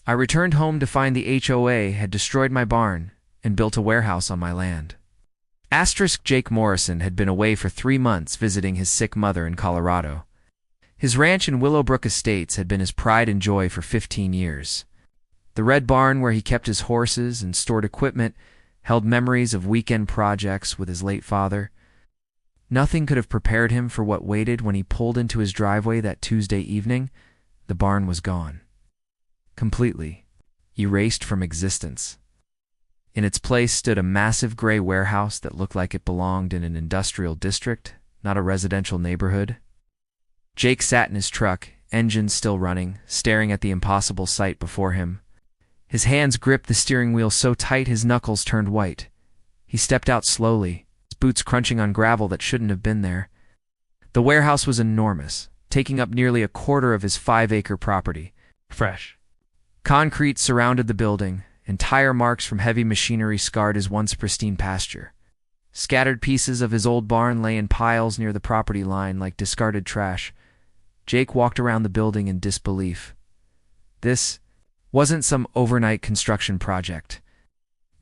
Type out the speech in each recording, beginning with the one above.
I returned home to find the HOA had destroyed my barn and built a warehouse on my land. Jake Morrison had been away for 3 months visiting his sick mother in Colorado. His ranch in Willowbrook Estates had been his pride and joy for 15 years. The red barn where he kept his horses and stored equipment held memories of weekend projects with his late father. Nothing could have prepared him for what waited when he pulled into his driveway that Tuesday evening. The barn was gone. Completely erased from existence. In its place stood a massive gray warehouse that looked like it belonged in an industrial district, not a residential neighborhood. Jake sat in his truck, engine still running, staring at the impossible sight before him. His hands gripped the steering wheel so tight his knuckles turned white. He stepped out slowly, his boots crunching on gravel that shouldn't have been there. The warehouse was enormous, taking up nearly a quarter of his 5-acre property. Fresh concrete surrounded the building, and tire marks from heavy machinery scarred his once pristine pasture. Scattered pieces of his old barn lay in piles near the property line like discarded trash. Jake walked around the building in disbelief. This wasn't some overnight construction project.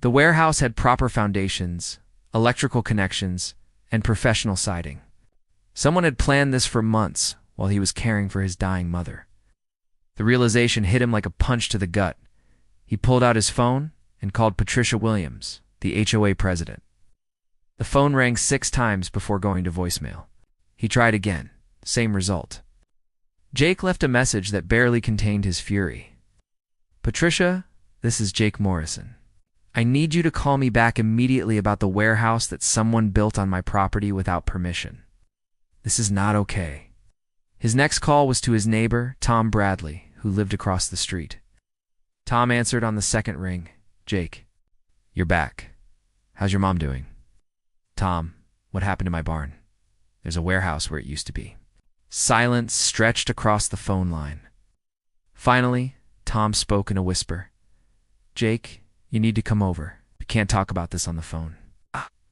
The warehouse had proper foundations, electrical connections, and professional siding. Someone had planned this for months while he was caring for his dying mother. The realization hit him like a punch to the gut. He pulled out his phone and called Patricia Williams, the HOA president. The phone rang 6 times before going to voicemail. He tried again, same result. Jake left a message that barely contained his fury. "Patricia, this is Jake Morrison. I need you to call me back immediately about the warehouse that someone built on my property without permission. This is not okay." His next call was to his neighbor, Tom Bradley, who lived across the street. Tom answered on the second ring. "Jake, you're back. How's your mom doing?" "Tom, what happened to my barn? There's a warehouse where it used to be." Silence stretched across the phone line. Finally, Tom spoke in a whisper. "Jake, you need to come over. We can't talk about this on the phone."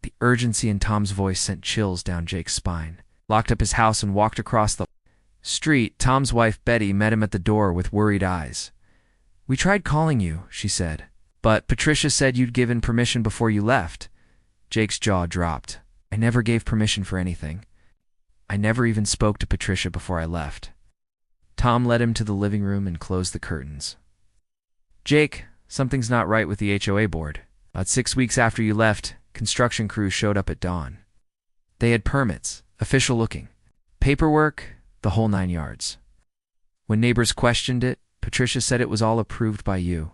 The urgency in Tom's voice sent chills down Jake's spine. Locked up his house and walked across the street. Tom's wife, Betty, met him at the door with worried eyes. "We tried calling you," she said, "but Patricia said you'd given permission before you left." Jake's jaw dropped. "I never gave permission for anything. I never even spoke to Patricia before I left." Tom led him to the living room and closed the curtains. "Jake, something's not right with the HOA board. About 6 weeks after you left, construction crews showed up at dawn. They had permits, official looking, paperwork, the whole 9 yards. When neighbors questioned it, Patricia said it was all approved by you."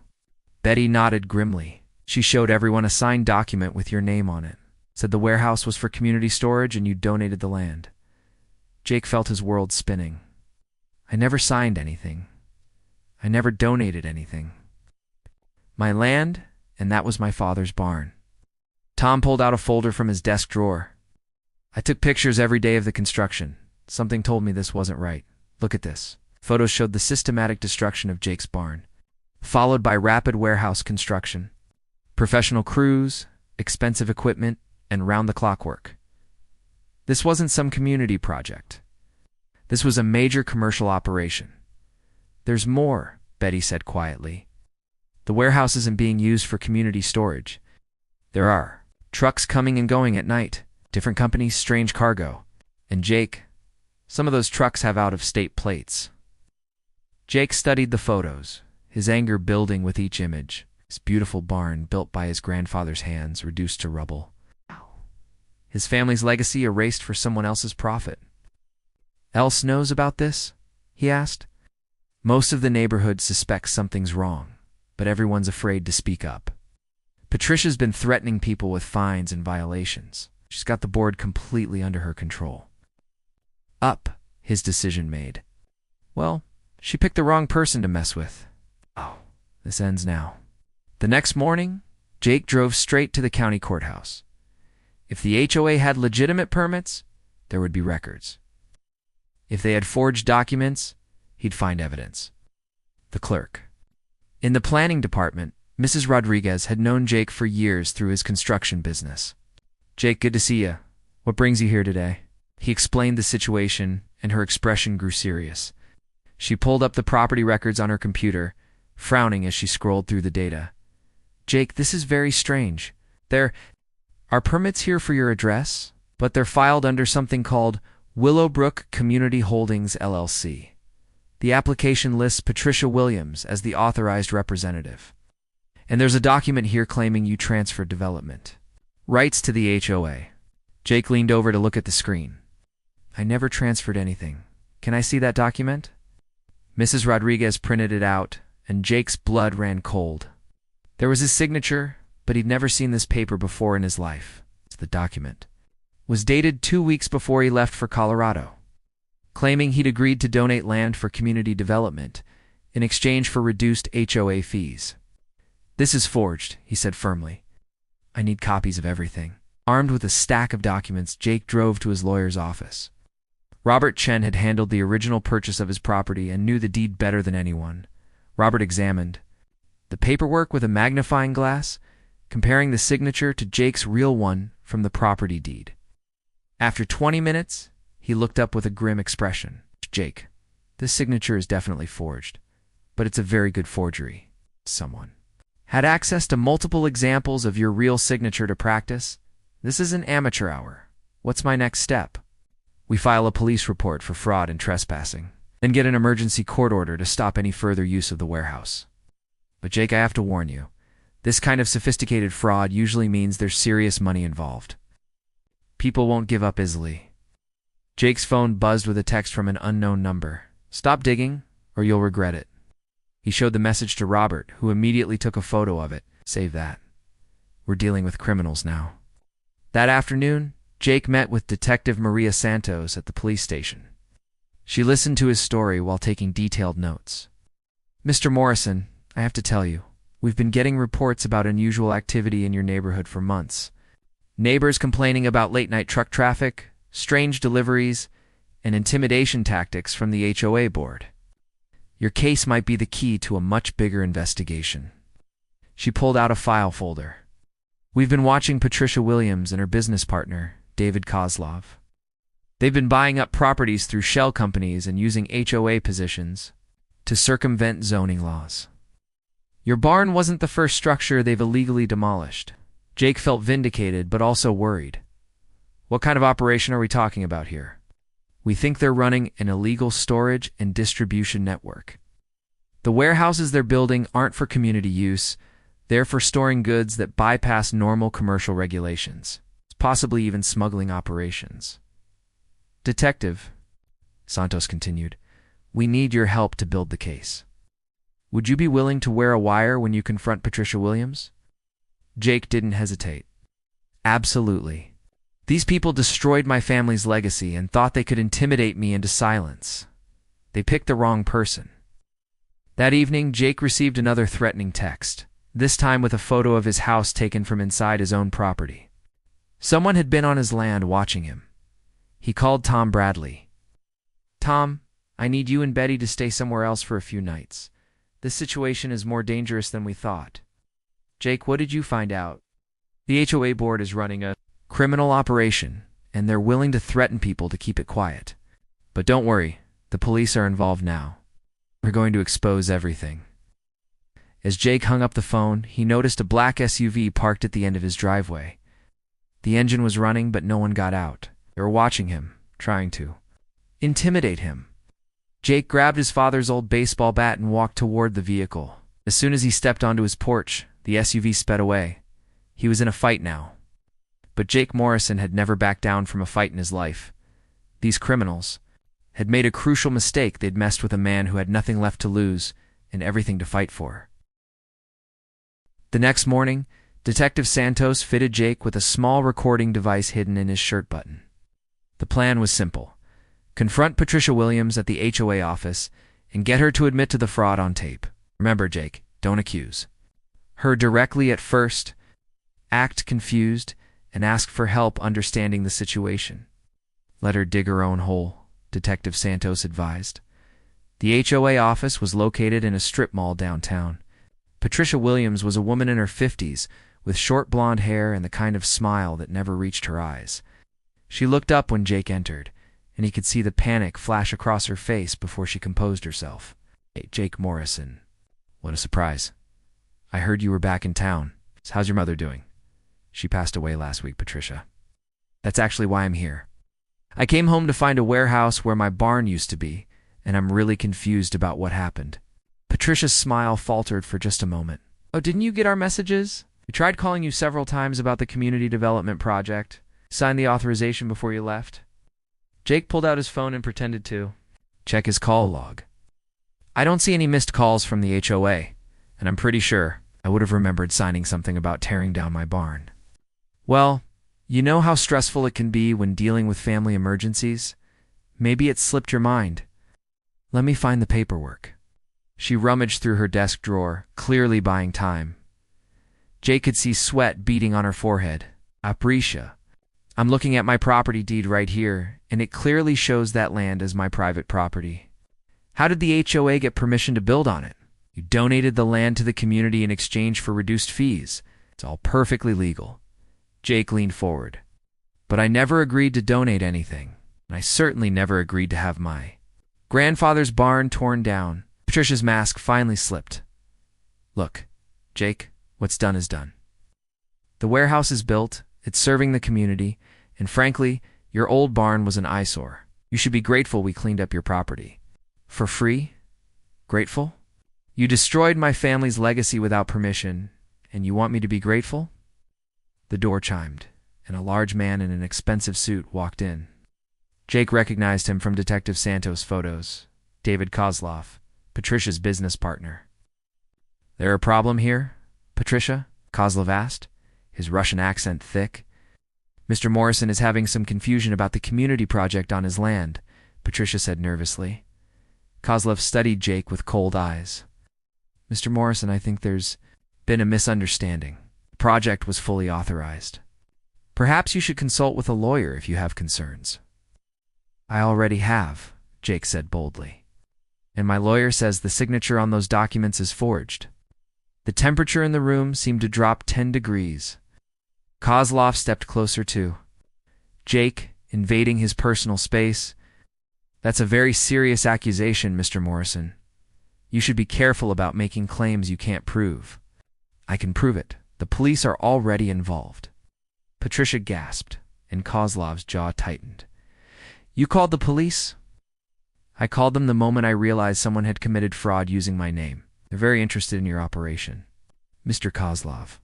Betty nodded grimly. "She showed everyone a signed document with your name on it. Said the warehouse was for community storage and you donated the land." Jake felt his world spinning. "I never signed anything. I never donated anything. My land, and that was my father's barn." Tom pulled out a folder from his desk drawer. "I took pictures every day of the construction. Something told me this wasn't right. Look at this." Photos showed the systematic destruction of Jake's barn, followed by rapid warehouse construction, professional crews, expensive equipment, and round-the-clock work. This wasn't some community project. This was a major commercial operation. "There's more," Betty said quietly. "The warehouse isn't being used for community storage. There are trucks coming and going at night, different companies, strange cargo. And Jake, some of those trucks have out-of-state plates." Jake studied the photos, his anger building with each image. His beautiful barn, built by his grandfather's hands, reduced to rubble. His family's legacy erased for someone else's profit. "Else knows about this?" he asked. "Most of the neighborhood suspects something's wrong, but everyone's afraid to speak up. Patricia's been threatening people with fines and violations. She's got the board completely under her control." Up, his decision made. Well, she picked the wrong person to mess with. This ends now. The next morning, Jake drove straight to the county courthouse. If the HOA had legitimate permits, there would be records. If they had forged documents, he'd find evidence. The clerk. In the planning department, Mrs. Rodriguez had known Jake for years through his construction business. "Jake, good to see you. What brings you here today?" He explained the situation, and her expression grew serious. She pulled up the property records on her computer, frowning as she scrolled through the data. "Jake, this is very strange. There are permits here for your address, but they're filed under something called Willowbrook Community Holdings, LLC. The application lists Patricia Williams as the authorized representative. And there's a document here claiming you transferred development rights to the HOA." Jake leaned over to look at the screen. "I never transferred anything. Can I see that document?" Mrs. Rodriguez printed it out, and Jake's blood ran cold. There was his signature, but he'd never seen this paper before in his life. The document was dated 2 weeks before he left for Colorado, claiming he'd agreed to donate land for community development in exchange for reduced HOA fees. "This is forged," he said firmly. "I need copies of everything." Armed with a stack of documents, Jake drove to his lawyer's office. Robert Chen had handled the original purchase of his property and knew the deed better than anyone. Robert examined the paperwork with a magnifying glass, comparing the signature to Jake's real one from the property deed. After 20 minutes, he looked up with a grim expression. "Jake, this signature is definitely forged, but it's a very good forgery. Someone had access to multiple examples of your real signature to practice. This is an amateur hour. What's my next step?" "We file a police report for fraud and trespassing, then get an emergency court order to stop any further use of the warehouse. But Jake, I have to warn you, this kind of sophisticated fraud usually means there's serious money involved. People won't give up easily." Jake's phone buzzed with a text from an unknown number. "Stop digging, or you'll regret it." He showed the message to Robert, who immediately took a photo of it. "Save that. We're dealing with criminals now." That afternoon, Jake met with Detective Maria Santos at the police station. She listened to his story while taking detailed notes. "Mr. Morrison, I have to tell you, we've been getting reports about unusual activity in your neighborhood for months. Neighbors complaining about late-night truck traffic, strange deliveries, and intimidation tactics from the HOA board. Your case might be the key to a much bigger investigation." She pulled out a file folder. "We've been watching Patricia Williams and her business partner, David Kozlov. They've been buying up properties through shell companies and using HOA positions to circumvent zoning laws. Your barn wasn't the first structure they've illegally demolished." Jake felt vindicated, but also worried. "What kind of operation are we talking about here?" "We think they're running an illegal storage and distribution network. The warehouses they're building aren't for community use. They're for storing goods that bypass normal commercial regulations, possibly even smuggling operations." "Detective," Santos continued, "we need your help to build the case. Would you be willing to wear a wire when you confront Patricia Williams?" Jake didn't hesitate. "Absolutely. These people destroyed my family's legacy and thought they could intimidate me into silence. They picked the wrong person." That evening, Jake received another threatening text, this time with a photo of his house taken from inside his own property. Someone had been on his land watching him. He called Tom Bradley. "Tom, I need you and Betty to stay somewhere else for a few nights. This situation is more dangerous than we thought." "Jake, what did you find out?" "The HOA board is running a criminal operation, and they're willing to threaten people to keep it quiet. But don't worry, the police are involved now. We're going to expose everything." As Jake hung up the phone, he noticed a black SUV parked at the end of his driveway. The engine was running, but no one got out. They were watching him, trying to intimidate him. Jake grabbed his father's old baseball bat and walked toward the vehicle. As soon as he stepped onto his porch, the SUV sped away. He was in a fight now. But Jake Morrison had never backed down from a fight in his life. These criminals had made a crucial mistake. They'd messed with a man who had nothing left to lose and everything to fight for. The next morning, Detective Santos fitted Jake with a small recording device hidden in his shirt button. The plan was simple. Confront Patricia Williams at the HOA office and get her to admit to the fraud on tape. Remember, Jake, don't accuse her directly at first. Act confused and ask for help understanding the situation. Let her dig her own hole, Detective Santos advised. The HOA office was located in a strip mall downtown. Patricia Williams was a woman in her 50s, with short blonde hair and the kind of smile that never reached her eyes. She looked up when Jake entered, and he could see the panic flash across her face before she composed herself. "Hey, Jake Morrison, What a surprise. I heard you were back in town. How's your mother doing? She passed away last week, Patricia. That's actually why I'm here. I came home to find a warehouse where my barn used to be, and I'm really confused about what happened. Patricia's smile faltered for just a moment. Oh, didn't you get our messages? We tried calling you several times about the community development project. Signed the authorization before you left. Jake pulled out his phone and pretended to check his call log. I don't see any missed calls from the HOA, and I'm pretty sure I would have remembered signing something about tearing down my barn. Well, you know how stressful it can be when dealing with family emergencies? Maybe it slipped your mind. Let me find the paperwork. She rummaged through her desk drawer, clearly buying time. Jake could see sweat beading on her forehead. Aprisha. I'm looking at my property deed right here, and it clearly shows that land as my private property. How did the HOA get permission to build on it? You donated the land to the community in exchange for reduced fees. It's all perfectly legal. Jake leaned forward. But I never agreed to donate anything, and I certainly never agreed to have my grandfather's barn torn down. Patricia's mask finally slipped. Look, Jake, what's done is done. The warehouse is built, it's serving the community, and frankly, your old barn was an eyesore. You should be grateful we cleaned up your property. For free? Grateful? You destroyed my family's legacy without permission, and you want me to be grateful? The door chimed, and a large man in an expensive suit walked in. Jake recognized him from Detective Santos' photos. David Kozlov, Patricia's business partner. There a problem here, Patricia? Kozlov asked, his Russian accent thick. Mr. Morrison is having some confusion about the community project on his land, Patricia said nervously. Kozlov studied Jake with cold eyes. Mr. Morrison, I think there's been a misunderstanding. The project was fully authorized. Perhaps you should consult with a lawyer if you have concerns. I already have, Jake said boldly. And my lawyer says the signature on those documents is forged. The temperature in the room seemed to drop 10 degrees. Kozlov stepped closer too. Jake, invading his personal space. That's a very serious accusation, Mr. Morrison. You should be careful about making claims you can't prove. I can prove it. The police are already involved. Patricia gasped, and Kozlov's jaw tightened. You called the police? I called them the moment I realized someone had committed fraud using my name. They're very interested in your operation. Mr. Kozlov.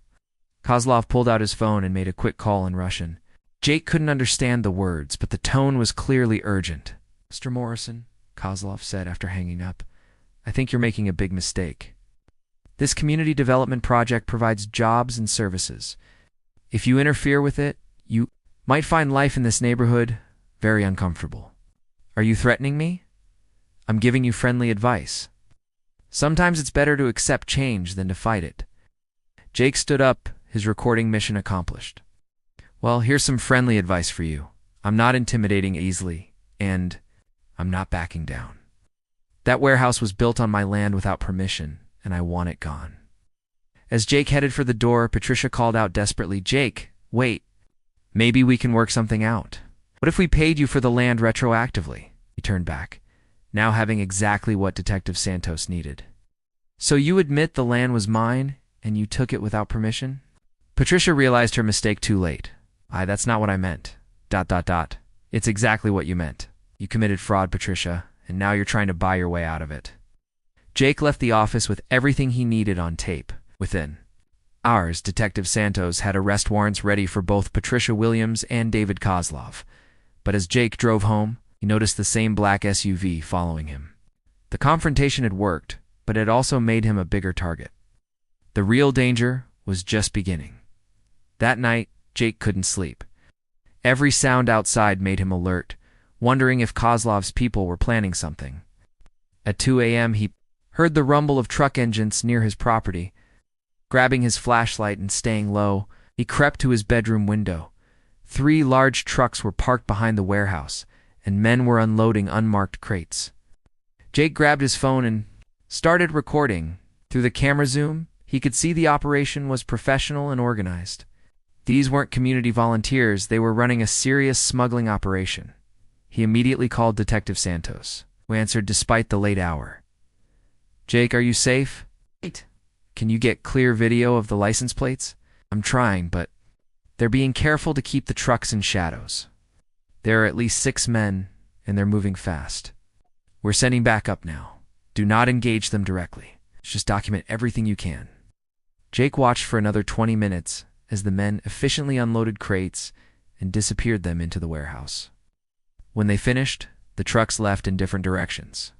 Kozlov pulled out his phone and made a quick call in Russian. Jake couldn't understand the words, but the tone was clearly urgent. Mr. Morrison, Kozlov said after hanging up, I think you're making a big mistake. This community development project provides jobs and services. If you interfere with it, you might find life in this neighborhood very uncomfortable. Are you threatening me? I'm giving you friendly advice. Sometimes it's better to accept change than to fight it. Jake stood up, his recording mission accomplished. Well, here's some friendly advice for you. I'm not intimidating easily, and I'm not backing down. That warehouse was built on my land without permission, and I want it gone. As Jake headed for the door, Patricia called out desperately, Jake, wait. Maybe we can work something out. What if we paid you for the land retroactively? He turned back, now having exactly what Detective Santos needed. So you admit the land was mine, and you took it without permission? Patricia realized her mistake too late. That's not what I meant. ... It's exactly what you meant. You committed fraud, Patricia, and now you're trying to buy your way out of it. Jake left the office with everything he needed on tape. Within hours, Detective Santos had arrest warrants ready for both Patricia Williams and David Kozlov. But as Jake drove home, he noticed the same black SUV following him. The confrontation had worked, but it also made him a bigger target. The real danger was just beginning. That night, Jake couldn't sleep. Every sound outside made him alert, wondering if Kozlov's people were planning something. At 2 a.m., he heard the rumble of truck engines near his property. Grabbing his flashlight and staying low, he crept to his bedroom window. 3 large trucks were parked behind the warehouse, and men were unloading unmarked crates. Jake grabbed his phone and started recording. Through the camera zoom, he could see the operation was professional and organized. These weren't community volunteers, they were running a serious smuggling operation. He immediately called Detective Santos, who answered despite the late hour. Jake, are you safe? Can you get clear video of the license plates? I'm trying, but they're being careful to keep the trucks in shadows. There are at least 6 men, and they're moving fast. We're sending backup now. Do not engage them directly. Just document everything you can. Jake watched for another 20 minutes as the men efficiently unloaded crates and disappeared them into the warehouse. When they finished, the trucks left in different directions.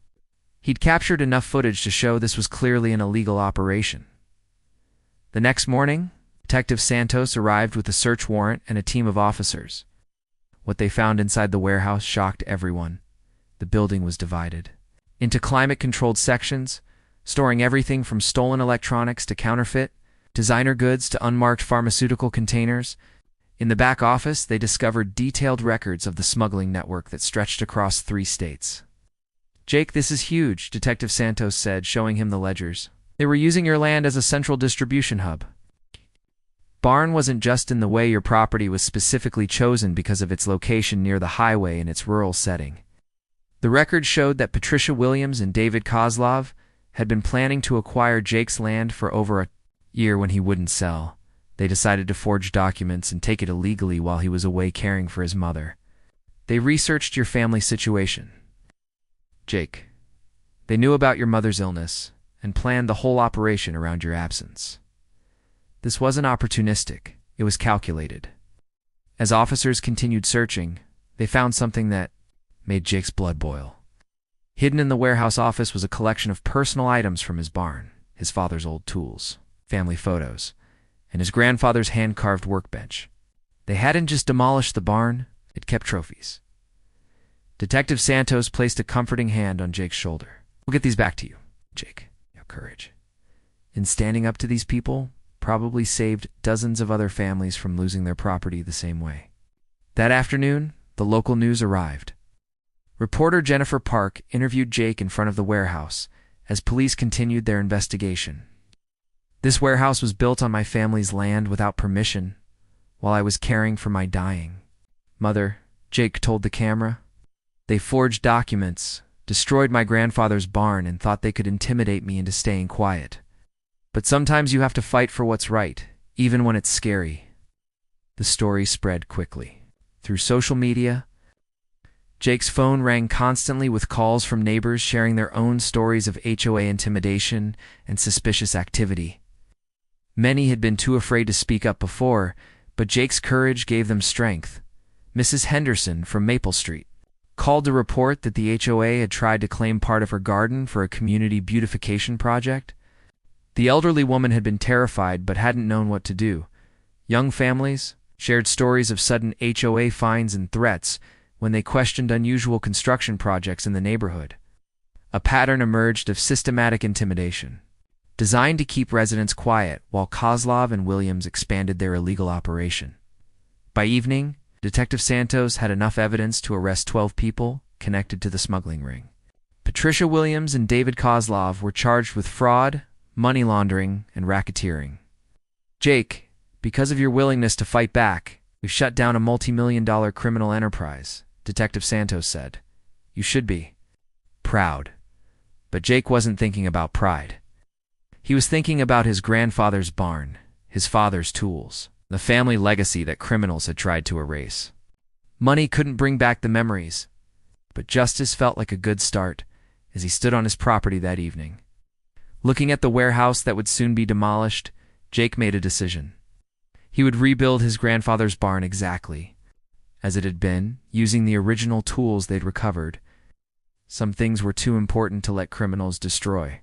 He'd captured enough footage to show this was clearly an illegal operation. The next morning, Detective Santos arrived with a search warrant and a team of officers. What they found inside the warehouse shocked everyone. The building was divided into climate-controlled sections, storing everything from stolen electronics to counterfeit, designer goods to unmarked pharmaceutical containers. In the back office, they discovered detailed records of the smuggling network that stretched across 3 states. Jake, this is huge, Detective Santos said, showing him the ledgers. They were using your land as a central distribution hub. Barn wasn't just in the way. Your property was specifically chosen because of its location near the highway and its rural setting. The record showed that Patricia Williams and David Kozlov had been planning to acquire Jake's land for over a year. When he wouldn't sell, they decided to forge documents and take it illegally while he was away caring for his mother. They researched your family situation, Jake. They knew about your mother's illness and planned the whole operation around your absence. This wasn't opportunistic, it was calculated. As officers continued searching, they found something that made Jake's blood boil. Hidden in the warehouse office was a collection of personal items from his barn, his father's old tools, family photos, and his grandfather's hand-carved workbench. They hadn't just demolished the barn, it kept trophies. Detective Santos placed a comforting hand on Jake's shoulder. We'll get these back to you, Jake. You have courage. In standing up to these people, probably saved dozens of other families from losing their property the same way. That afternoon, the local news arrived. Reporter Jennifer Park interviewed Jake in front of the warehouse as police continued their investigation. This warehouse was built on my family's land without permission while I was caring for my dying mother, Jake told the camera. They forged documents, destroyed my grandfather's barn, and thought they could intimidate me into staying quiet. But sometimes you have to fight for what's right, even when it's scary. The story spread quickly. Through social media, Jake's phone rang constantly with calls from neighbors sharing their own stories of HOA intimidation and suspicious activity. Many had been too afraid to speak up before, but Jake's courage gave them strength. Mrs. Henderson from Maple Street called to report that the HOA had tried to claim part of her garden for a community beautification project. The elderly woman had been terrified but hadn't known what to do. Young families shared stories of sudden HOA fines and threats when they questioned unusual construction projects in the neighborhood. A pattern emerged of systematic intimidation, designed to keep residents quiet while Kozlov and Williams expanded their illegal operation. By evening, Detective Santos had enough evidence to arrest 12 people connected to the smuggling ring. Patricia Williams and David Kozlov were charged with fraud, money laundering, and racketeering. Jake, because of your willingness to fight back, we've shut down a multi-million-dollar criminal enterprise, Detective Santos said. You should be proud. But Jake wasn't thinking about pride. He was thinking about his grandfather's barn, his father's tools, the family legacy that criminals had tried to erase. Money couldn't bring back the memories, but justice felt like a good start as he stood on his property that evening. Looking at the warehouse that would soon be demolished, Jake made a decision. He would rebuild his grandfather's barn exactly as it had been, using the original tools they'd recovered. Some things were too important to let criminals destroy.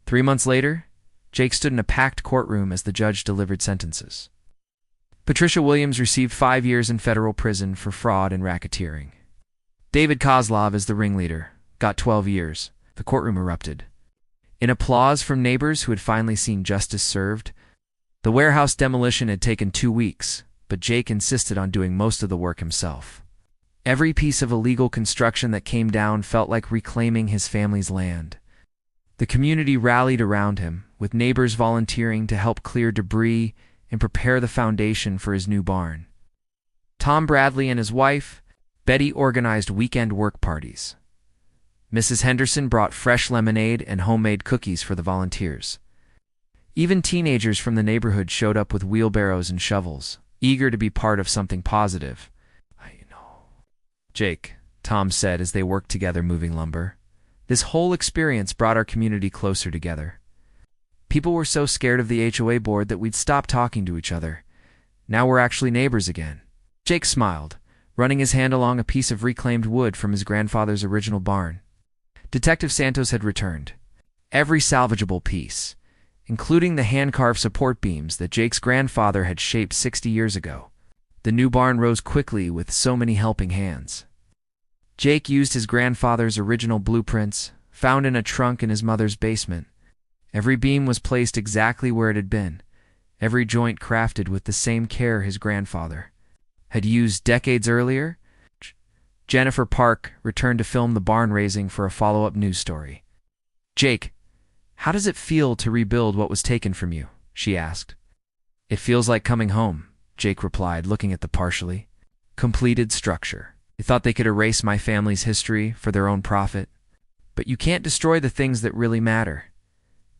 3 months later, Jake stood in a packed courtroom as the judge delivered sentences. Patricia Williams received 5 years in federal prison for fraud and racketeering. David Kozlov, as the ringleader, got 12 years. The courtroom erupted. In applause from neighbors who had finally seen justice served, the warehouse demolition had taken 2 weeks, but Jake insisted on doing most of the work himself. Every piece of illegal construction that came down felt like reclaiming his family's land. The community rallied around him, with neighbors volunteering to help clear debris and prepare the foundation for his new barn. Tom Bradley and his wife, Betty, organized weekend work parties. Mrs. Henderson brought fresh lemonade and homemade cookies for the volunteers. Even teenagers from the neighborhood showed up with wheelbarrows and shovels, eager to be part of something positive. "I know, Jake," Tom said as they worked together moving lumber. "This whole experience brought our community closer together. People were so scared of the HOA board that we'd stop talking to each other. Now we're actually neighbors again." Jake smiled, running his hand along a piece of reclaimed wood from his grandfather's original barn. Detective Santos had returned. Every salvageable piece, including the hand-carved support beams that Jake's grandfather had shaped 60 years ago. The new barn rose quickly with so many helping hands. Jake used his grandfather's original blueprints, found in a trunk in his mother's basement. Every beam was placed exactly where it had been, every joint crafted with the same care his grandfather had used decades earlier. Jennifer Park returned to film the barn raising for a follow-up news story. "Jake, how does it feel to rebuild what was taken from you?" she asked. "It feels like coming home," Jake replied, looking at the partially completed structure. "They thought they could erase my family's history for their own profit. But you can't destroy the things that really matter: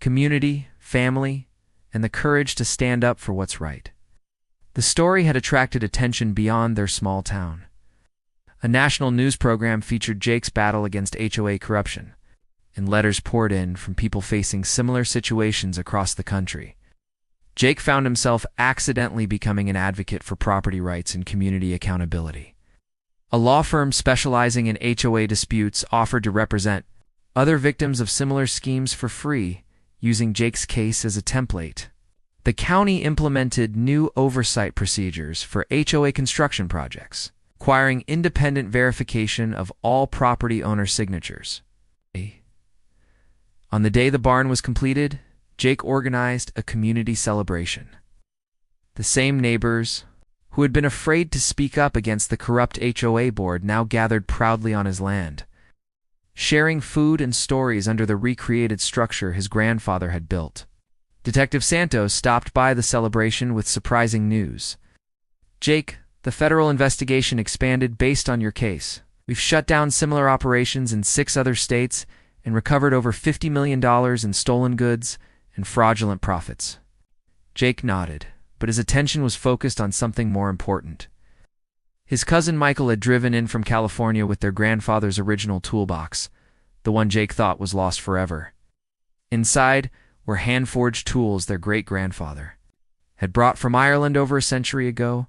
community, family, and the courage to stand up for what's right." The story had attracted attention beyond their small town. A national news program featured Jake's battle against HOA corruption, and letters poured in from people facing similar situations across the country. Jake found himself accidentally becoming an advocate for property rights and community accountability. A law firm specializing in HOA disputes offered to represent other victims of similar schemes for free, using Jake's case as a template. The county implemented new oversight procedures for HOA construction projects, requiring independent verification of all property owner signatures. On the day the barn was completed, Jake organized a community celebration. The same neighbors who had been afraid to speak up against the corrupt HOA board now gathered proudly on his land, sharing food and stories under the recreated structure his grandfather had built. Detective Santos stopped by the celebration with surprising news. "Jake, the federal investigation expanded based on your case. We've shut down similar operations in 6 other states and recovered over $50 million in stolen goods and fraudulent profits." Jake nodded, but his attention was focused on something more important. His cousin Michael had driven in from California with their grandfather's original toolbox, the one Jake thought was lost forever. Inside were hand-forged tools their great-grandfather had brought from Ireland over a century ago.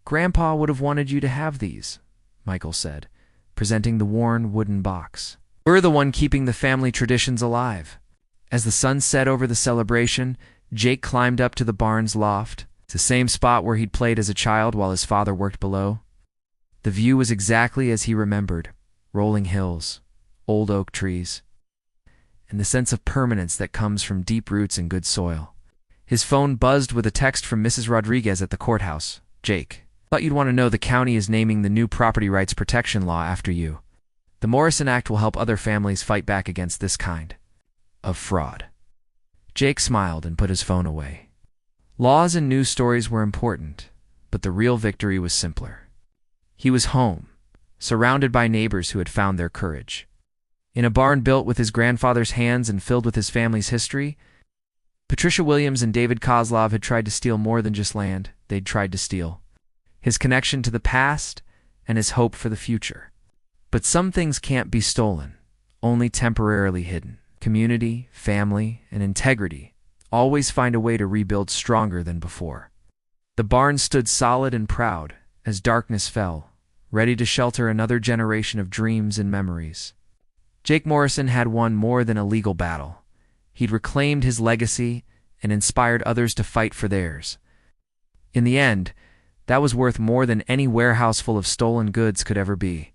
"Grandpa would have wanted you to have these," Michael said, presenting the worn wooden box. "We're the one keeping the family traditions alive." As the sun set over the celebration, Jake climbed up to the barn's loft, the same spot where he'd played as a child while his father worked below. The view was exactly as he remembered: rolling hills, old oak trees, and the sense of permanence that comes from deep roots and good soil. His phone buzzed with a text from Mrs. Rodriguez at the courthouse. "Jake, thought you'd want to know the county is naming the new property rights protection law after you. The Morrison Act will help other families fight back against this kind of fraud." Jake smiled and put his phone away. Laws and news stories were important, but the real victory was simpler. He was home, surrounded by neighbors who had found their courage. In a barn built with his grandfather's hands and filled with his family's history, Patricia Williams and David Kozlov had tried to steal more than just land. They'd tried to steal his connection to the past and his hope for the future. But some things can't be stolen, only temporarily hidden. Community, family, and integrity always find a way to rebuild stronger than before. The barn stood solid and proud as darkness fell, ready to shelter another generation of dreams and memories. Jake Morrison had won more than a legal battle. He'd reclaimed his legacy and inspired others to fight for theirs. In the end, that was worth more than any warehouse full of stolen goods could ever be.